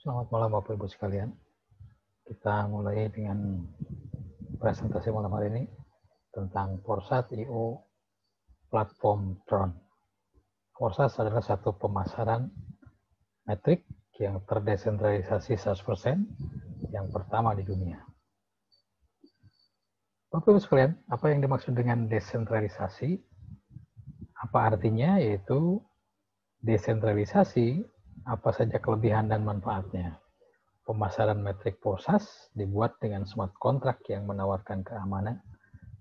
Selamat malam Bapak Ibu sekalian. Kita mulai dengan presentasi malam hari ini tentang Forsat.io platform Tron. Forsat adalah satu pemasaran metrik yang terdesentralisasi 100% yang pertama di dunia. Bapak Ibu sekalian, apa yang dimaksud dengan desentralisasi? Apa artinya? Yaitu desentralisasi, apa saja kelebihan dan manfaatnya. Pemasaran metrik Forsat dibuat dengan smart contract yang menawarkan keamanan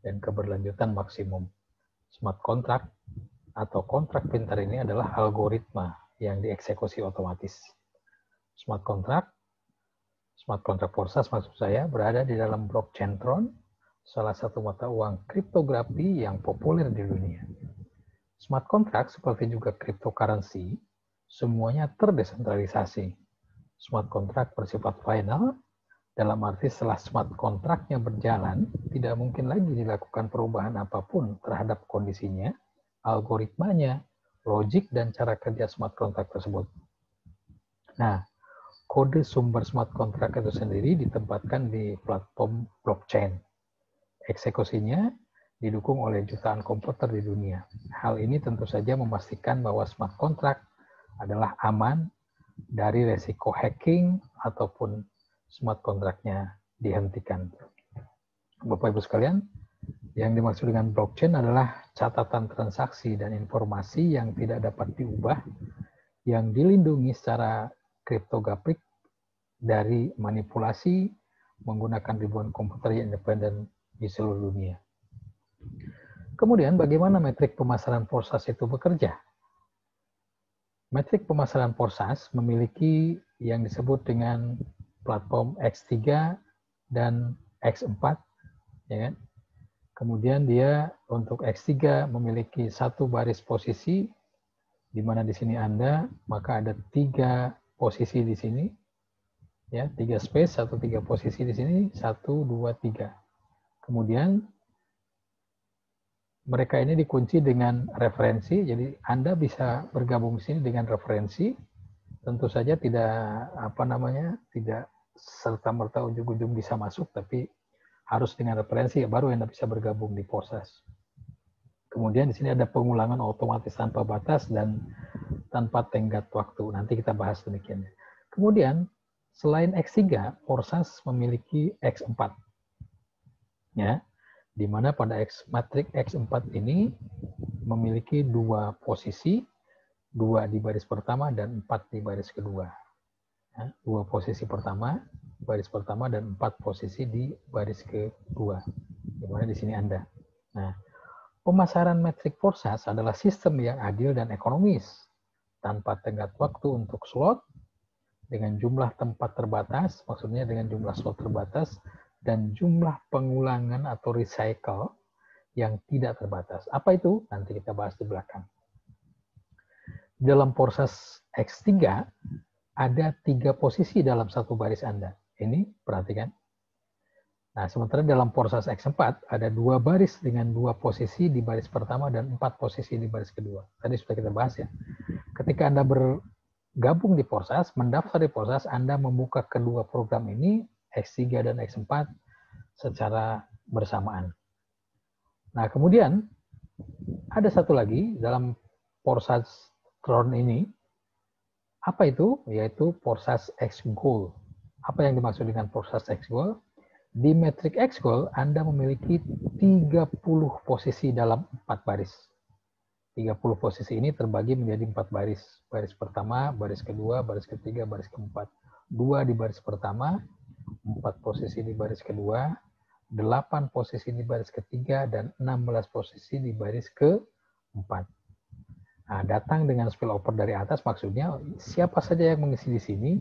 dan keberlanjutan maksimum. Smart contract atau kontrak pintar ini adalah algoritma yang dieksekusi otomatis. Smart contract Forsat maksud saya berada di dalam blockchain Tron, salah satu mata uang kriptografi yang populer di dunia. Smart contract seperti juga cryptocurrency, semuanya terdesentralisasi. Smart contract bersifat final, dalam arti setelah smart contract-nya berjalan, tidak mungkin lagi dilakukan perubahan apapun terhadap kondisinya, algoritmanya, logik, dan cara kerja smart contract tersebut. Nah, kode sumber smart contract itu sendiri ditempatkan di platform blockchain. Eksekusinya didukung oleh jutaan komputer di dunia. Hal ini tentu saja memastikan bahwa smart contract adalah aman dari resiko hacking ataupun smart contract-nya dihentikan. Bapak Ibu sekalian, yang dimaksud dengan blockchain adalah catatan transaksi dan informasi yang tidak dapat diubah, yang dilindungi secara kriptografik dari manipulasi menggunakan ribuan komputer yang independen di seluruh dunia. Kemudian bagaimana metrik pemasaran Forsat itu bekerja? Metrik pemasaran Forsat memiliki yang disebut dengan platform X3 dan X4, ya kan? Kemudian dia untuk X3 memiliki satu baris posisi, di mana di sini Anda, maka ada 3 posisi di sini, ya, 3 space atau 3 posisi di sini, 1, 2, 3. Kemudian mereka ini dikunci dengan referensi, jadi Anda bisa bergabung di sini dengan referensi. Tentu saja tidak tidak serta-merta ujung-ujung bisa masuk, tapi harus dengan referensi baru Anda bisa bergabung di Forsat. Kemudian di sini ada pengulangan otomatis tanpa batas dan tanpa tenggat waktu. Nanti kita bahas demikian. Kemudian selain X3, Forsat memiliki X4. Ya, di mana pada matrik X4 ini memiliki 2 posisi, 2 di baris pertama dan 4 di baris kedua. Ya, 2 posisi pertama, baris pertama, dan 4 posisi di baris kedua. Di mana di sini Anda. Nah, pemasaran metrik Forsat adalah sistem yang adil dan ekonomis, tanpa tenggat waktu untuk slot, dengan jumlah tempat terbatas, maksudnya dengan jumlah slot terbatas, dan jumlah pengulangan atau recycle yang tidak terbatas. Apa itu? Nanti kita bahas di belakang. Dalam Forsat X3 ada 3 posisi dalam satu baris Anda. Ini perhatikan. Nah, sementara dalam Forsat X4 ada 2 baris dengan 2 posisi di baris pertama dan 4 posisi di baris kedua. Tadi sudah kita bahas ya. Ketika Anda bergabung di Forsat, mendaftar di Forsat, Anda membuka kedua program ini, X3 dan X4, secara bersamaan. Nah, kemudian ada satu lagi dalam Forsat Tron ini. Apa itu? Yaitu Forsat X Gold. Apa yang dimaksud dengan Forsat X Gold? Di metrik X Gold, Anda memiliki 30 posisi dalam 4 baris. 30 posisi ini terbagi menjadi 4 baris. Baris pertama, baris kedua, baris ketiga, baris keempat. 2 di baris pertama, 4 posisi di baris kedua, 8 posisi di baris ketiga, dan 16 posisi di baris keempat. Nah, datang dengan spillover dari atas maksudnya siapa saja yang mengisi di sini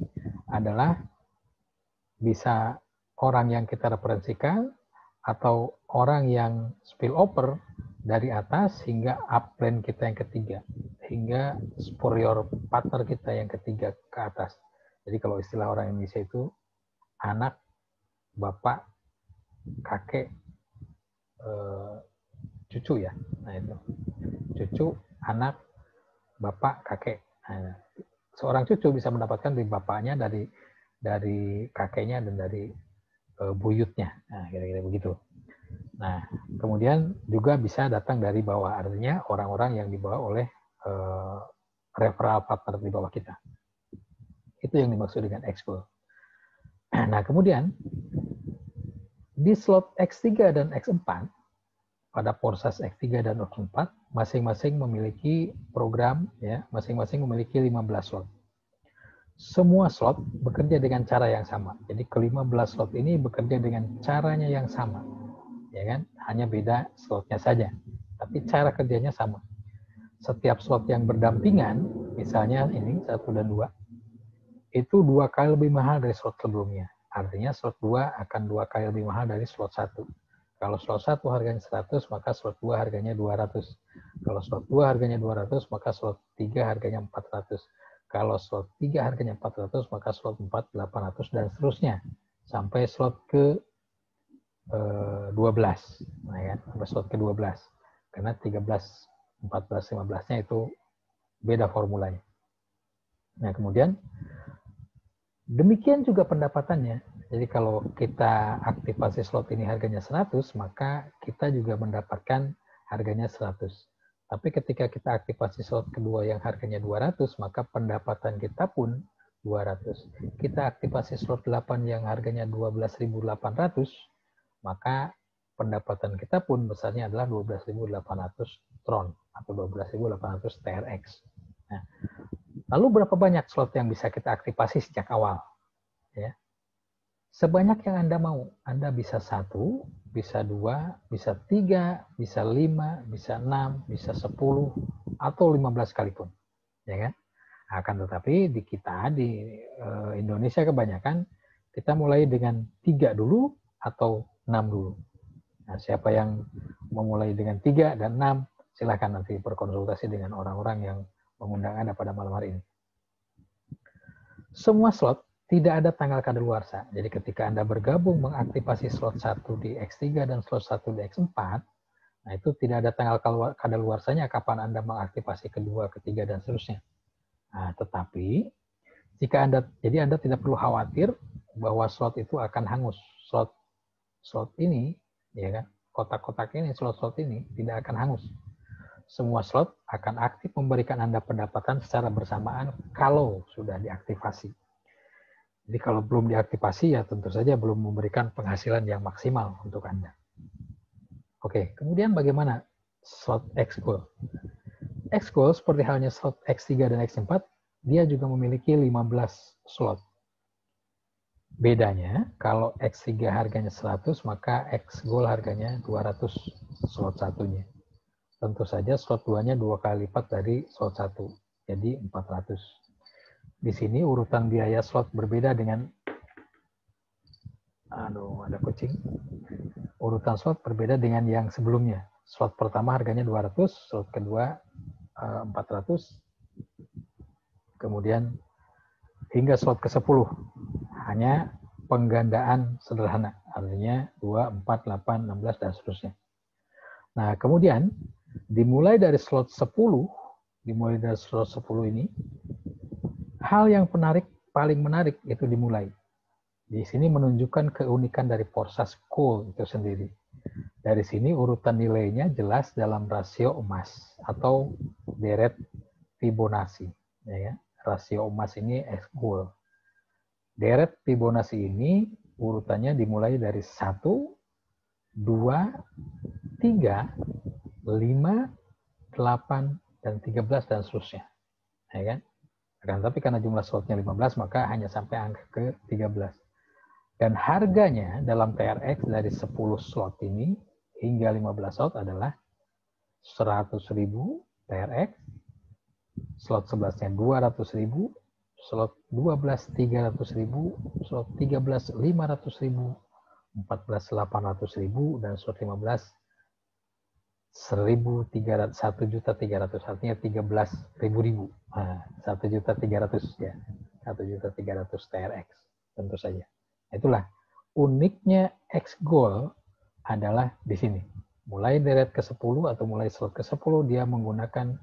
adalah bisa orang yang kita referensikan atau orang yang spillover dari atas hingga upline kita yang ketiga, hingga superior partner kita yang ketiga ke atas. Jadi kalau istilah orang Indonesia itu anak, bapak, kakek, cucu ya. Nah itu cucu, anak, bapak, kakek. Nah, seorang cucu bisa mendapatkan dari bapaknya, dari dari kakeknya dan dari buyutnya. Nah, kira-kira begitu. Nah, kemudian juga bisa datang dari bawah, artinya orang-orang yang dibawa oleh referral partner di bawah kita. Itu yang dimaksud dengan ex-goal. Nah, kemudian di slot X3 dan X4, pada proses X3 dan X4, masing-masing memiliki program, ya, masing-masing memiliki 15 slot. Semua slot bekerja dengan cara yang sama. Jadi ke-15 slot ini bekerja dengan caranya yang sama. Ya kan? Hanya beda slotnya saja. Tapi cara kerjanya sama. Setiap slot yang berdampingan, misalnya ini 1 dan 2, itu 2 kali lebih mahal dari slot sebelumnya. Artinya slot 2 akan 2 kali lebih mahal dari slot 1. Kalau slot 1 harganya 100, maka slot 2 harganya 200. Kalau slot 2 harganya 200, maka slot 3 harganya 400. Kalau slot 3 harganya 400, maka slot 4 800 dan seterusnya. Sampai slot ke 12. Nah, ya, sampai slot ke 12. Karena 13, 14, 15-nya itu beda formulanya. Nah, kemudian demikian juga pendapatannya. Jadi kalau kita aktifasi slot ini harganya 100, maka kita juga mendapatkan harganya 100. Tapi ketika kita aktifasi slot kedua yang harganya 200, maka pendapatan kita pun 200. Kita aktifasi slot 8 yang harganya 12.800, maka pendapatan kita pun besarnya adalah 12.800 Tron atau 12.800 TRX. Nah, lalu berapa banyak slot yang bisa kita aktifasi sejak awal? Ya. Sebanyak yang Anda mau. Anda bisa 1, bisa 2, bisa 3, bisa 5, bisa 6, bisa 10, atau 15 sekalipun. Ya kan? Akan tetapi di kita, di Indonesia kebanyakan, kita mulai dengan 3 dulu atau 6 dulu. Nah, siapa yang memulai dengan 3 dan 6, silahkan nanti berkonsultasi dengan orang-orang yang mengundang Anda pada malam hari ini. Semua slot tidak ada tanggal kadaluarsa. Jadi ketika Anda bergabung mengaktifasi slot 1 di X3 dan slot 1 di X4, nah itu tidak ada tanggal kadaluarsanya kapan Anda mengaktifasi kedua, ketiga, dan seterusnya. Nah, tetapi jika Anda tidak perlu khawatir bahwa slot itu akan hangus. Slot ini, ya kan, kotak-kotak ini, slot-slot ini tidak akan hangus. Semua slot akan aktif memberikan Anda pendapatan secara bersamaan kalau sudah diaktifasi. Jadi kalau belum diaktifasi, ya tentu saja belum memberikan penghasilan yang maksimal untuk Anda. Oke, kemudian bagaimana slot X-Goal? X-Goal seperti halnya slot X3 dan X4, dia juga memiliki 15 slot. Bedanya, kalau X3 harganya 100, maka X-Goal harganya 200 slot satunya. Tentu saja slot 2-nya 2 kali lipat dari slot 1, jadi 400. Di sini urutan biaya slot berbeda dengan ada kucing. Urutan slot berbeda dengan yang sebelumnya. Slot pertama harganya 200, slot kedua 400. Kemudian hingga slot ke-10 hanya penggandaan sederhana, artinya 2, 4, 8, 16 dan seterusnya. Nah, kemudian dimulai dari slot 10 ini, hal yang paling menarik itu dimulai. Di sini menunjukkan keunikan dari proses goal itu sendiri. Dari sini urutan nilainya jelas dalam rasio emas atau deret Fibonacci. Ya, rasio emas ini X-Goal. Deret Fibonacci ini urutannya dimulai dari 1, 2, 3, 5, 8, dan 13, dan seterusnya. Ya kan? Tapi karena jumlah slotnya 15, maka hanya sampai angka ke-13. Dan harganya dalam TRX dari 10 slot ini hingga 15 slot adalah 100.000 TRX, slot 11-nya 200.000, slot 12 300.000, slot 13 500.000, 14 800.000, dan slot 15 1.300.000, artinya 13.000. Nah, 1.300.000 ya. 1.300.000 TRX tentu saja. Itulah uniknya X-Goal adalah di sini. Mulai deret ke-10 atau mulai slot ke-10 dia menggunakan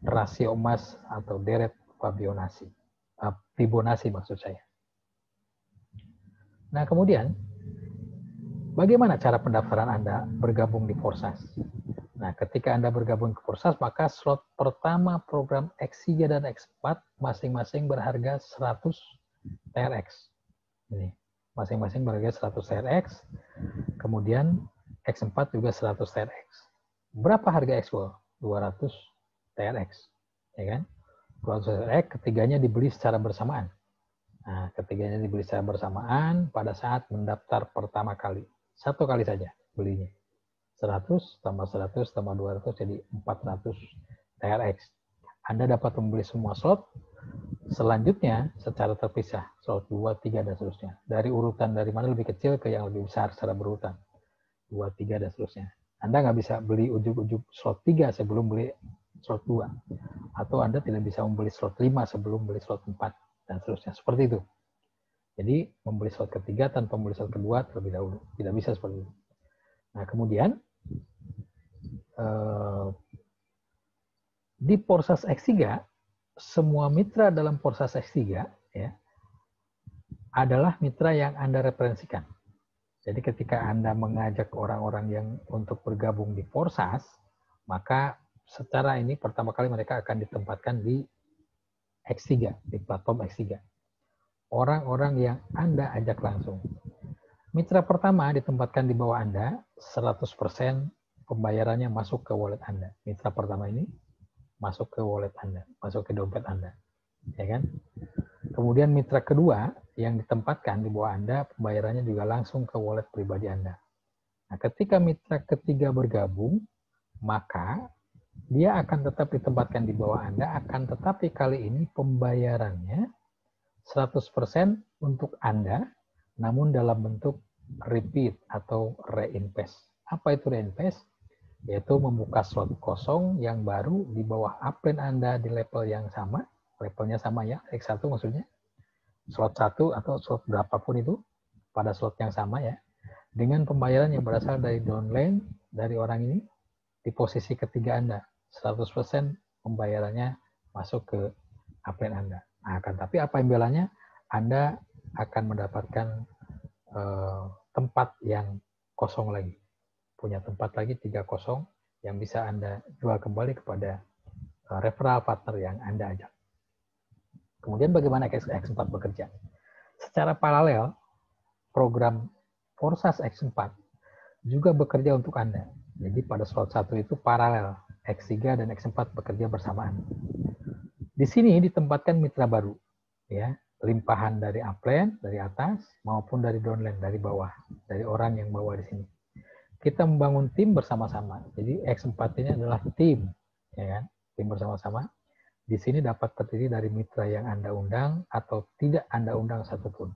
rasio emas atau deret Fibonacci maksud saya. Nah, kemudian bagaimana cara pendaftaran Anda bergabung di Forsas? Nah, ketika Anda bergabung ke Forsas, maka slot pertama program X3 dan X4 masing-masing berharga 100 TRX. Ini, masing-masing berharga 100 TRX. Kemudian X4 juga 100 TRX. Berapa harga X-Wall? 200 TRX. Ya kan? 200 TRX, ketiganya dibeli secara bersamaan. Nah, ketiganya dibeli secara bersamaan pada saat mendaftar pertama kali. Satu kali saja belinya. 100 tambah 100 tambah 200 jadi 400 TRX. Anda dapat membeli semua slot. Selanjutnya secara terpisah, slot 2, 3, dan seterusnya. Dari urutan dari mana lebih kecil ke yang lebih besar secara berurutan. 2, 3, dan seterusnya. Anda nggak bisa beli ujung-ujung slot 3 sebelum beli slot 2. Atau Anda tidak bisa membeli slot 5 sebelum beli slot 4. Dan seterusnya. Seperti itu. Jadi, membeli slot ketiga tanpa membeli slot kedua terlebih dahulu. Tidak bisa seperti itu. Nah, kemudian, di Forsas X3, semua mitra dalam Forsas X3 ya, adalah mitra yang Anda referensikan. Jadi ketika Anda mengajak orang-orang yang untuk bergabung di Forsas, maka secara ini pertama kali mereka akan ditempatkan di X3, di platform X3. Orang-orang yang Anda ajak langsung. Mitra pertama ditempatkan di bawah Anda, 100% pembayarannya masuk ke wallet Anda. Mitra pertama ini masuk ke wallet Anda, masuk ke dompet Anda. Ya kan? Kemudian mitra kedua yang ditempatkan di bawah Anda, pembayarannya juga langsung ke wallet pribadi Anda. Nah, ketika mitra ketiga bergabung, maka dia akan tetap ditempatkan di bawah Anda, akan tetapi kali ini pembayarannya 100% untuk Anda, namun dalam bentuk repeat atau reinvest. Apa itu reinvest? Yaitu membuka slot kosong yang baru di bawah upline Anda di level yang sama, levelnya sama ya, X1 maksudnya, slot 1 atau slot berapapun itu, pada slot yang sama ya, dengan pembayaran yang berasal dari downline, dari orang ini, di posisi ketiga Anda, 100% pembayarannya masuk ke upline Anda. Nah, akan tapi apa imbalannya? Anda akan mendapatkan tempat yang kosong lagi. Punya tempat lagi 3 kosong yang bisa Anda jual kembali kepada referral partner yang Anda ajak. Kemudian bagaimana X4 bekerja? Secara paralel, program Forsas X4 juga bekerja untuk Anda. Jadi pada slot 1 itu paralel, X3 dan X4 bekerja bersamaan. Di sini ditempatkan mitra baru, ya, limpahan dari upline, dari atas, maupun dari downline, dari bawah, dari orang yang bawa di sini. Kita membangun tim bersama-sama. Jadi X4 ini adalah tim, ya kan? Tim bersama-sama. Di sini dapat terdiri dari mitra yang Anda undang atau tidak Anda undang satupun.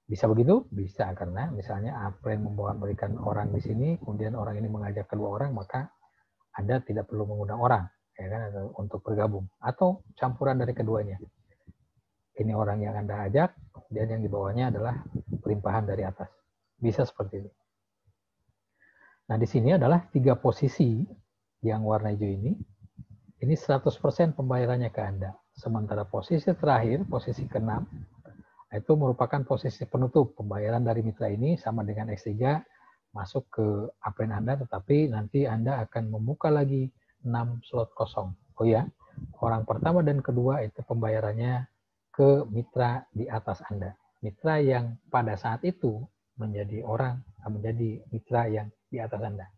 Bisa begitu? Bisa, karena misalnya upline memberikan orang di sini, kemudian orang ini mengajak kedua orang, maka Anda tidak perlu mengundang orang, ya kan, untuk bergabung. Atau campuran dari keduanya. Ini orang yang Anda ajak, kemudian yang di bawahnya adalah limpahan dari atas. Bisa seperti itu. Nah, di sini adalah 3 posisi yang warna hijau ini 100% pembayarannya ke Anda. Sementara posisi terakhir, posisi ke-6, itu merupakan posisi penutup. Pembayaran dari mitra ini sama dengan X3 masuk ke upline Anda, tetapi nanti Anda akan membuka lagi 6 slot kosong. Oh ya, orang pertama dan kedua itu pembayarannya ke mitra di atas Anda. Mitra yang pada saat itu menjadi mitra yang di atas Anda.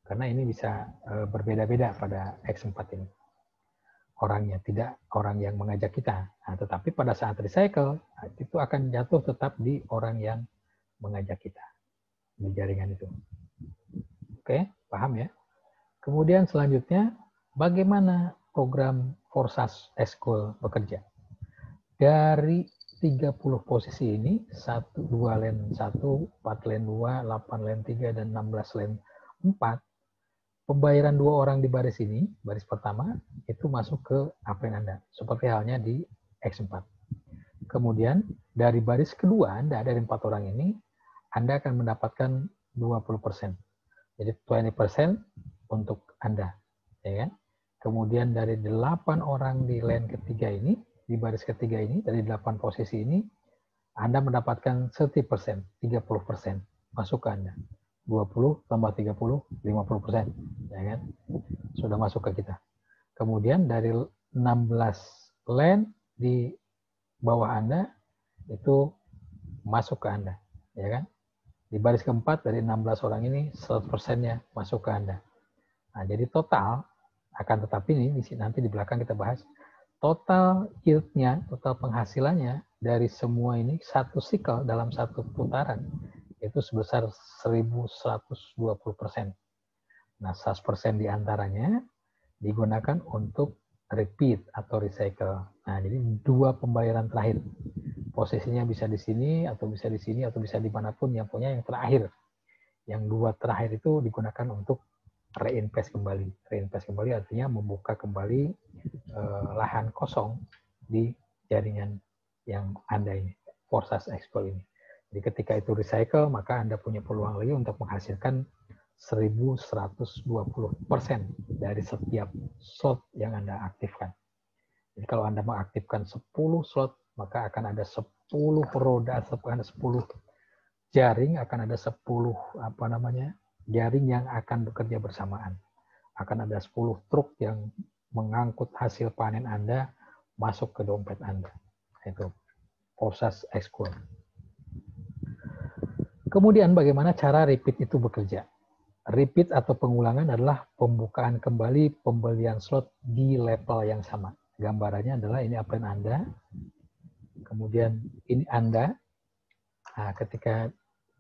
Karena ini bisa berbeda-beda pada X4 ini. Orangnya tidak orang yang mengajak kita. Nah, tetapi pada saat recycle, itu akan jatuh tetap di orang yang mengajak kita. Di jaringan itu. Oke, paham ya? Kemudian selanjutnya, bagaimana program Forsas Eskul bekerja? Dari 30 posisi ini, 1, 2 len 1, 4 len 2, 8 len 3, dan 16 len 4, pembayaran 2 orang di baris ini, baris pertama, itu masuk ke upline Anda. Seperti halnya di X4. Kemudian, dari baris kedua Anda, dari 4 orang ini, Anda akan mendapatkan 20%. Jadi 20% untuk Anda. Ya kan? Kemudian dari 8 orang di line ketiga ini, di baris ketiga ini, dari 8 posisi ini, Anda mendapatkan 30%, 30% masuk ke Anda. 20 tambah 30, 50%. Ya kan? Sudah masuk ke kita. Kemudian dari 16 land di bawah Anda, itu masuk ke Anda. Ya kan? Di baris keempat dari 16 orang ini 100%-nya masuk ke Anda. Nah, jadi total, akan tetapi ini nanti di belakang kita bahas, total yield-nya, total penghasilannya dari semua ini satu cycle dalam satu putaran itu sebesar 1120%. Nah, 100% diantaranya digunakan untuk repeat atau recycle. Nah, jadi dua pembayaran terakhir. Posisinya bisa di sini, atau bisa di sini, atau bisa dimanapun, yang punya yang terakhir. Yang dua terakhir itu digunakan untuk reinvest kembali. Reinvest kembali artinya membuka kembali lahan kosong di jaringan yang Anda ini, Forsas Expo ini. Jadi ketika itu recycle, maka Anda punya peluang lagi untuk menghasilkan 1120% dari setiap slot yang Anda aktifkan. Jadi kalau Anda mengaktifkan 10 slot, maka akan ada 10 roda, akan ada 10 jaring, akan ada 10 jaring yang akan bekerja bersamaan. Akan ada 10 truk yang mengangkut hasil panen Anda masuk ke dompet Anda. Itu Forsas Expo. Kemudian bagaimana cara repeat itu bekerja? Repeat atau pengulangan adalah pembukaan kembali pembelian slot di level yang sama. Gambarannya adalah ini upline Anda, kemudian ini Anda. Nah, ketika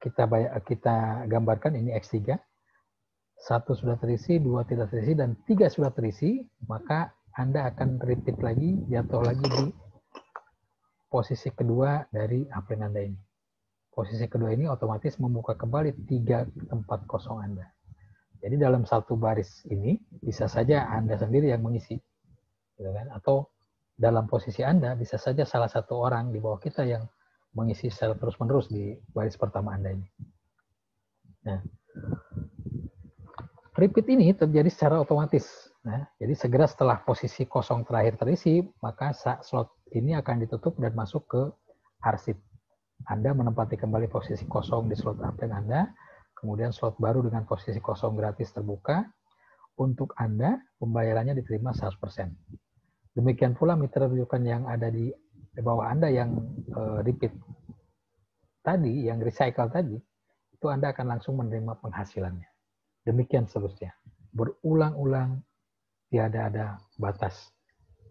kita gambarkan ini X3, 1 sudah terisi, 2 tidak terisi, dan 3 sudah terisi, maka Anda akan repeat lagi, jatuh lagi di posisi kedua dari upline Anda ini. Posisi kedua ini otomatis membuka kembali 3 tempat kosong Anda. Jadi dalam satu baris ini bisa saja Anda sendiri yang mengisi, gitu kan? Atau dalam posisi Anda bisa saja salah satu orang di bawah kita yang mengisi secara terus-menerus di baris pertama Anda ini. Nah, repeat ini terjadi secara otomatis. Nah, jadi segera setelah posisi kosong terakhir terisi, maka slot ini akan ditutup dan masuk ke arsip. Anda menempati kembali posisi kosong di slot upline Anda, kemudian slot baru dengan posisi kosong gratis terbuka. Untuk Anda, pembayarannya diterima 100%. Demikian pula mitra rujukan yang ada di bawah Anda yang repeat tadi, yang recycle tadi, itu Anda akan langsung menerima penghasilannya. Demikian seterusnya. Berulang-ulang, tiada ada batas.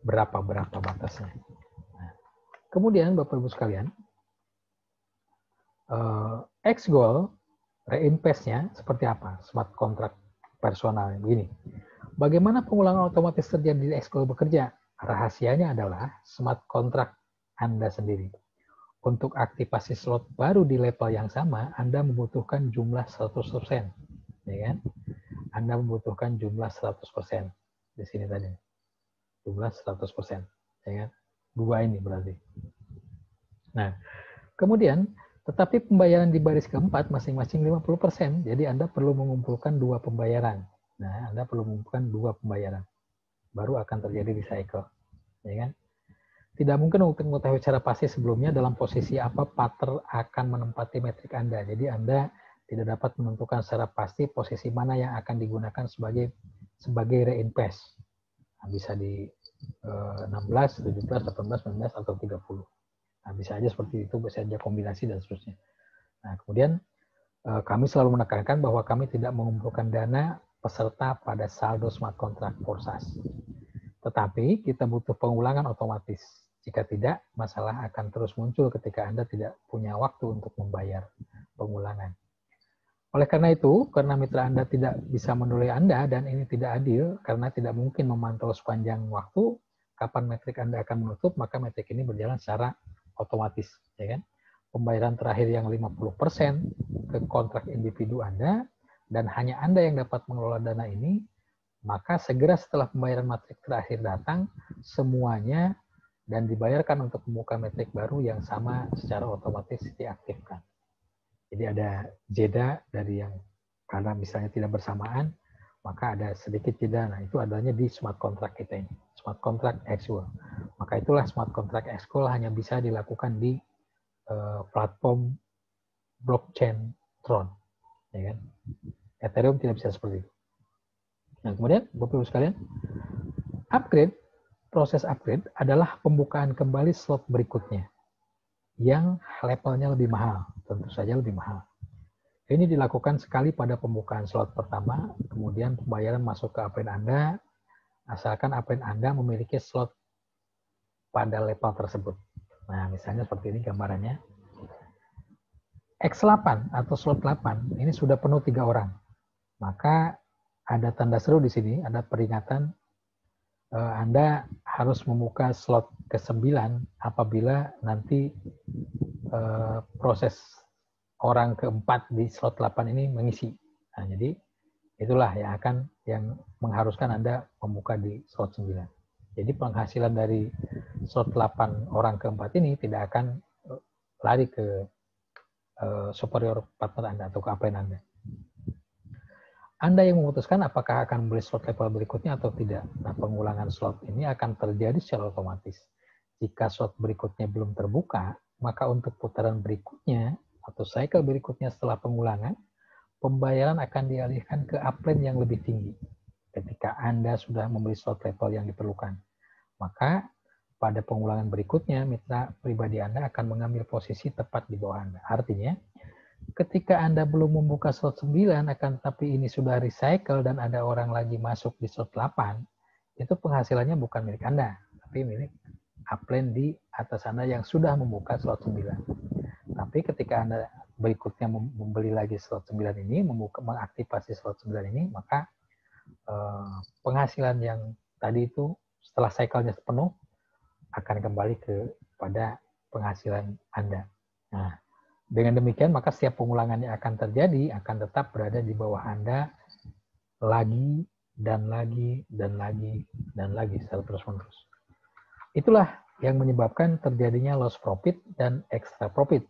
Berapa batasnya. Nah, kemudian Bapak-Ibu sekalian, X-Goal reinvest-nya seperti apa? Smart contract personal begini. Bagaimana pengulangan otomatis terjadi di X-Goal bekerja? Rahasianya adalah smart contract Anda sendiri. Untuk aktivasi slot baru di level yang sama, Anda membutuhkan jumlah 100%. Ya kan? Anda membutuhkan jumlah 100%. Di sini tadi. Jumlah 100%. Ya kan? Dua ini berarti. Nah, kemudian tetapi pembayaran di baris keempat masing-masing 50%. Jadi Anda perlu mengumpulkan 2 pembayaran. Nah, Anda perlu mengumpulkan 2 pembayaran. Baru akan terjadi recycle. Ya kan? Tidak mungkin untuk mengetahui secara pasti sebelumnya dalam posisi apa partner akan menempati metrik Anda. Jadi Anda tidak dapat menentukan secara pasti posisi mana yang akan digunakan sebagai reinvest. Nah, bisa di 16, 17, 18, 19, atau 30. Nah, bisa aja seperti itu, bisa aja kombinasi dan seterusnya. Nah, kemudian kami selalu menekankan bahwa kami tidak mengumpulkan dana peserta pada saldo smart contract Forsas. Tetapi kita butuh pengulangan otomatis. Jika tidak, masalah akan terus muncul ketika Anda tidak punya waktu untuk membayar pengulangan. Oleh karena itu, karena mitra Anda tidak bisa menilai Anda dan ini tidak adil, karena tidak mungkin memantau sepanjang waktu kapan metrik Anda akan menutup, maka metrik ini berjalan secara otomatis. Ya kan? Pembayaran terakhir yang 50% ke kontrak individu Anda, dan hanya Anda yang dapat mengelola dana ini, maka segera setelah pembayaran metrik terakhir datang, semuanya dan dibayarkan untuk membuka metrik baru yang sama secara otomatis diaktifkan. Jadi ada jeda dari yang karena misalnya tidak bersamaan, maka ada sedikit jeda. Nah, itu adanya di smart contract kita ini, smart contract X-Goal. Maka itulah smart contract X-Goal hanya bisa dilakukan di platform blockchain Tron, ya kan? Ethereum tidak bisa seperti itu. Nah, kemudian Bapak Ibu sekalian, proses upgrade adalah pembukaan kembali slot berikutnya yang levelnya lebih mahal, tentu saja lebih mahal. Ini dilakukan sekali pada pembukaan slot pertama, kemudian pembayaran masuk ke upgrade Anda, asalkan upgrade Anda memiliki slot pada level tersebut. Nah, misalnya seperti ini gambarannya. X8 atau slot 8 ini sudah penuh 3 orang. Maka ada tanda seru di sini, ada peringatan Anda harus membuka slot ke-9 apabila nanti proses orang keempat di slot 8 ini mengisi. Nah, jadi itulah yang mengharuskan Anda membuka di slot 9. Jadi penghasilan dari slot 8 orang keempat ini tidak akan lari ke superior partner Anda atau ke upline Anda. Anda yang memutuskan apakah akan membeli slot level berikutnya atau tidak. Nah, pengulangan slot ini akan terjadi secara otomatis. Jika slot berikutnya belum terbuka, maka untuk putaran berikutnya atau cycle berikutnya setelah pengulangan, pembayaran akan dialihkan ke upline yang lebih tinggi. Ketika Anda sudah membeli slot level yang diperlukan, maka pada pengulangan berikutnya, mitra pribadi Anda akan mengambil posisi tepat di bawah Anda. Artinya, ketika Anda belum membuka slot 9, akan tetapi ini sudah recycle dan ada orang lagi masuk di slot 8, itu penghasilannya bukan milik Anda, tapi milik upline di atas Anda yang sudah membuka slot 9. Tapi ketika Anda berikutnya membeli lagi slot 9 ini, mengaktifasi slot 9 ini, maka penghasilan yang tadi itu setelah cycle-nya penuh, akan kembali kepada penghasilan Anda. Nah, dengan demikian, maka setiap pengulangan yang akan terjadi akan tetap berada di bawah Anda lagi, dan lagi, dan lagi, dan lagi, secara terus-menerus. Itulah yang menyebabkan terjadinya loss profit dan extra profit.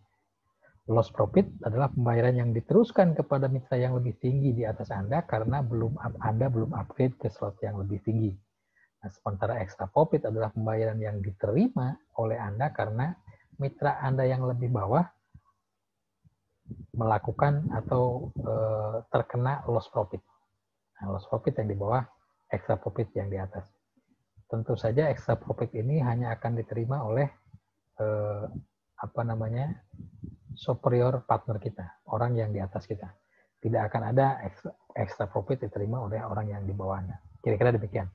Loss profit adalah pembayaran yang diteruskan kepada mitra yang lebih tinggi di atas Anda karena Anda belum upgrade ke slot yang lebih tinggi. Nah, sementara extra profit adalah pembayaran yang diterima oleh Anda karena mitra Anda yang lebih bawah melakukan atau terkena loss profit. Nah, loss profit yang di bawah, extra profit yang di atas. Tentu saja extra profit ini hanya akan diterima oleh superior partner kita, orang yang di atas kita. Tidak akan ada extra profit diterima oleh orang yang di bawahnya. Kira-kira demikian.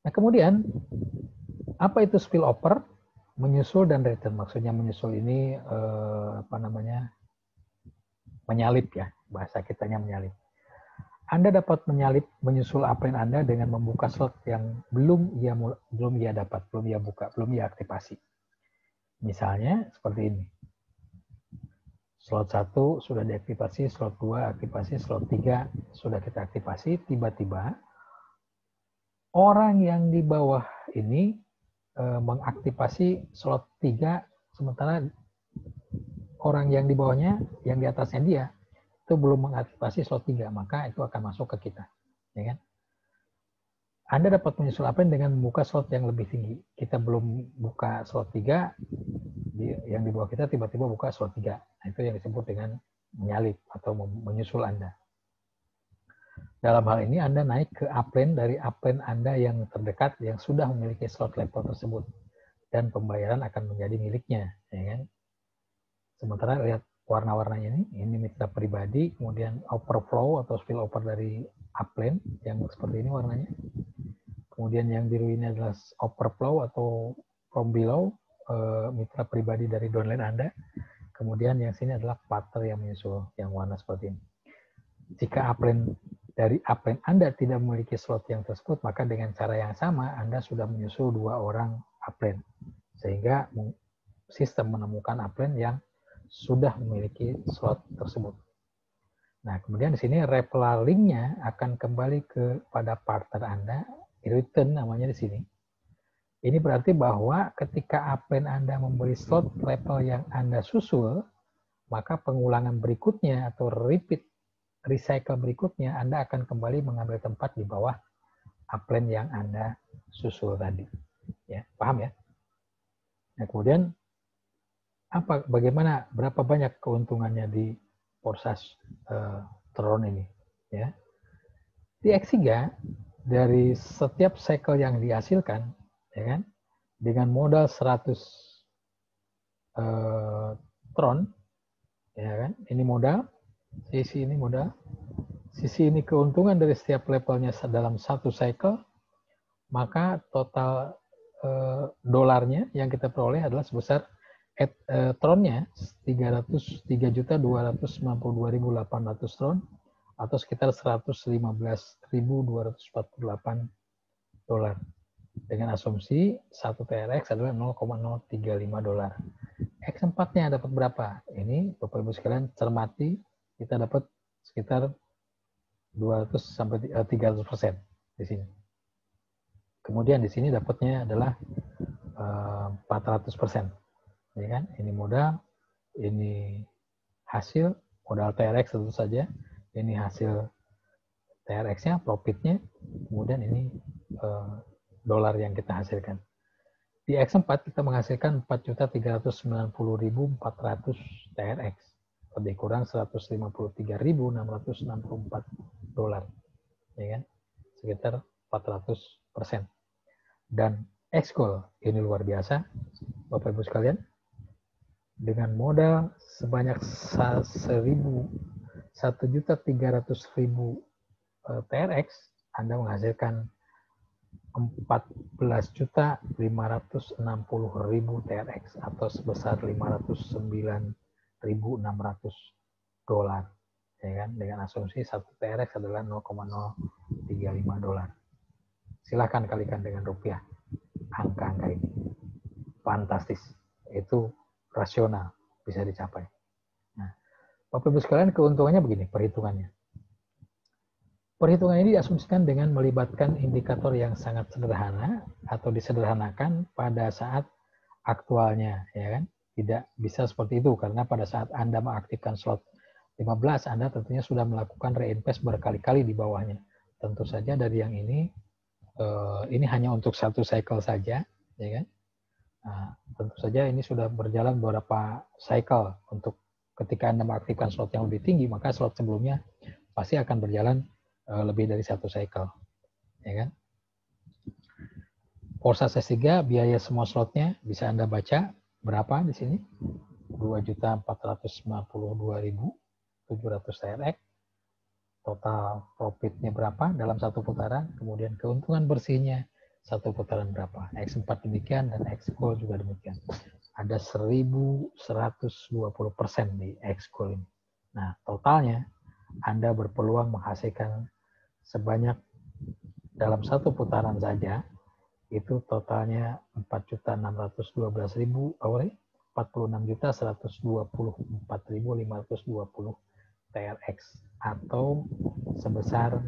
Nah, kemudian apa itu spillover? Menyusul dan return. Maksudnya menyusul ini menyalip ya, bahasa kitanya menyalip. Anda dapat menyusul upline Anda dengan membuka slot yang belum ia dapat, belum ia buka, belum ia aktifasi. Misalnya seperti ini. Slot 1 sudah diaktifasi, slot 2 aktifasi, slot 3 sudah kita aktifasi, tiba-tiba orang yang di bawah ini mengaktifasi slot 3, sementara orang yang di bawahnya, yang di atasnya dia, itu belum mengaktifasi slot 3, maka itu akan masuk ke kita. Ya kan? Anda dapat menyusul upline dengan membuka slot yang lebih tinggi. Kita belum buka slot 3, yang di bawah kita tiba-tiba buka slot 3. Nah, itu yang disebut dengan menyalip atau menyusul Anda. Dalam hal ini Anda naik ke upline dari upline Anda yang terdekat yang sudah memiliki slot level tersebut dan pembayaran akan menjadi miliknya, ya kan? Sementara lihat warna-warnanya ini mitra pribadi, kemudian overflow atau spillover dari upline yang seperti ini warnanya. Kemudian yang biru ini adalah overflow atau from below, mitra pribadi dari downline Anda. Kemudian yang sini adalah partner yang menyusul, yang warna seperti ini. Jika upline dari upline Anda tidak memiliki slot yang tersebut, maka dengan cara yang sama Anda sudah menyusul 2 orang upline. Sehingga sistem menemukan upline yang sudah memiliki slot tersebut. Nah, kemudian di sini referral link-nya akan kembali kepada partner Anda, return namanya di sini. Ini berarti bahwa ketika upline Anda membeli slot level yang Anda susul, maka pengulangan berikutnya atau recycle berikutnya Anda akan kembali mengambil tempat di bawah upline yang Anda susul tadi. Ya, paham ya? Nah, kemudian berapa banyak keuntungannya di Porsche Tron ini? Ya. Di X3 dari setiap cycle yang dihasilkan, ya kan, dengan modal 100 Tron, ya kan, ini modal, sisi ini modal, sisi ini keuntungan dari setiap levelnya dalam satu cycle, maka total dolarnya yang kita peroleh adalah sebesar tronnya 303.292.800 tron atau sekitar 115.248 dolar. Dengan asumsi 1 TRX adalah 0,035 dolar. X4-nya dapat berapa? Ini Bapak Ibu sekalian cermati, kita dapat sekitar 200 sampai 300% di sini. Kemudian di sini dapatnya adalah 400%. Ya kan? Ini modal, ini hasil modal TRX tentu saja. Ini hasil TRX-nya, profitnya. Kemudian ini dolar yang kita hasilkan. Di X4 kita menghasilkan 4.390.400 TRX. Lebih kurang 153.664 dolar. Ya kan? Sekitar 400%. Dan X-Gold ini luar biasa, Bapak Ibu sekalian. Dengan modal sebanyak 1.300.000 TRX, Anda menghasilkan 14.560.000 TRX atau sebesar 509.600 dolar. Ya kan? Dengan asumsi 1 TRX adalah 0,035 dolar. Silahkan kalikan dengan rupiah. Angka-angka ini fantastis. Itu rasional, bisa dicapai. Nah, Bapak Ibu sekalian, keuntungannya begini, perhitungannya. Perhitungan ini diasumsikan dengan melibatkan indikator yang sangat sederhana atau disederhanakan pada saat aktualnya, ya kan? Tidak bisa seperti itu karena pada saat Anda mengaktifkan slot 15, Anda tentunya sudah melakukan reinvest berkali-kali di bawahnya. Tentu saja dari yang ini hanya untuk satu cycle saja, ya kan? Nah, tentu saja ini sudah berjalan beberapa cycle. Untuk ketika Anda mengaktifkan slot yang lebih tinggi, maka slot sebelumnya pasti akan berjalan lebih dari satu cycle, ya kan? Porsche S3 biaya semua slotnya bisa Anda baca berapa di sini? 2.452.700 TRX. Total profitnya berapa dalam satu putaran? Kemudian keuntungan bersihnya satu putaran berapa? X4 demikian dan X-Gold juga demikian. Ada 1.120% di X-Gold ini. Nah, totalnya Anda berpeluang menghasilkan sebanyak dalam satu putaran saja itu totalnya 46.124.520 TRX atau sebesar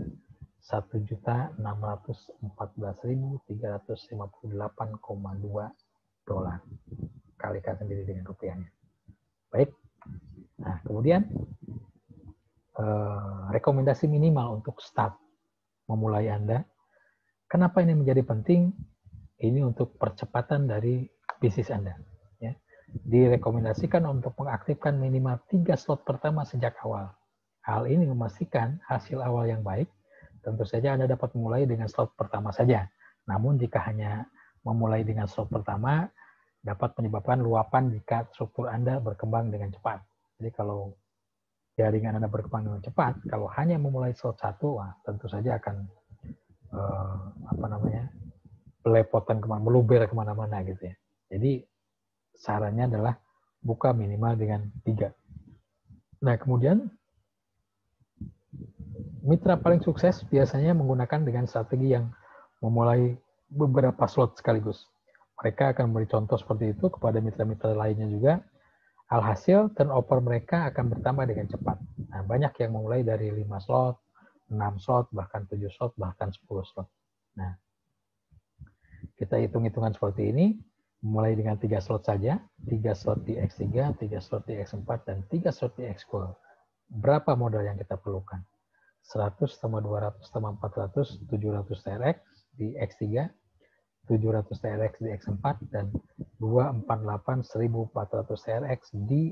1.614.358,2 dolar. Kalikan sendiri dengan rupiahnya. Baik. Nah, kemudian rekomendasi minimal untuk start memulai Anda. Kenapa ini menjadi penting? Ini untuk percepatan dari bisnis Anda. Ya. Direkomendasikan untuk mengaktifkan minimal 3 slot pertama sejak awal. Hal ini memastikan hasil awal yang baik. Tentu saja Anda dapat memulai dengan slot pertama saja. Namun jika hanya memulai dengan slot pertama, dapat menyebabkan luapan jika struktur Anda berkembang dengan cepat. Jadi kalau jaringan Anda berkembang dengan cepat, kalau hanya memulai slot 1, tentu saja akan belepotan meluber kemana-mana gitu ya. Jadi sarannya adalah buka minimal dengan 3. Nah, kemudian mitra paling sukses biasanya menggunakan dengan strategi yang memulai beberapa slot sekaligus. Mereka akan memberi contoh seperti itu kepada mitra-mitra lainnya juga. Alhasil, turnover mereka akan bertambah dengan cepat. Nah, banyak yang memulai dari 5 slot, 6 slot, bahkan 7 slot, bahkan 10 slot. Nah, kita hitung-hitungan seperti ini, mulai dengan 3 slot saja, 3 slot di X3, 3 slot di X4, dan 3 slot di X-Gold. Berapa modal yang kita perlukan? 100 tambah 200 tambah 400, 700 TRX di X3, 700 TRX di X4, dan 248 1400 TRX di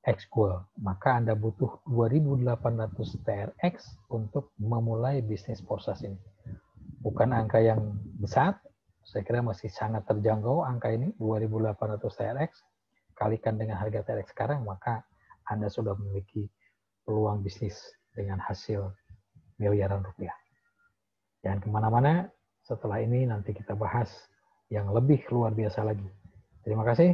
Xcool. Maka Anda butuh 2800 TRX untuk memulai bisnis Forsas ini. Bukan angka yang besar, saya kira masih sangat terjangkau angka ini, 2800 TRX. Kalikan dengan harga TRX sekarang, maka Anda sudah memiliki peluang bisnis dengan hasil miliaran rupiah. Jangan kemana-mana, setelah ini nanti kita bahas yang lebih luar biasa lagi. Terima kasih.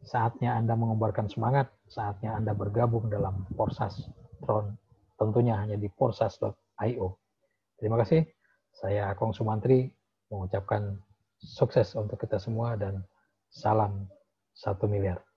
Saatnya Anda mengobarkan semangat, saatnya Anda bergabung dalam Forsas Tron, tentunya hanya di forsas.io. Terima kasih. Saya Kong Sumantri mengucapkan sukses untuk kita semua dan salam 1 miliar.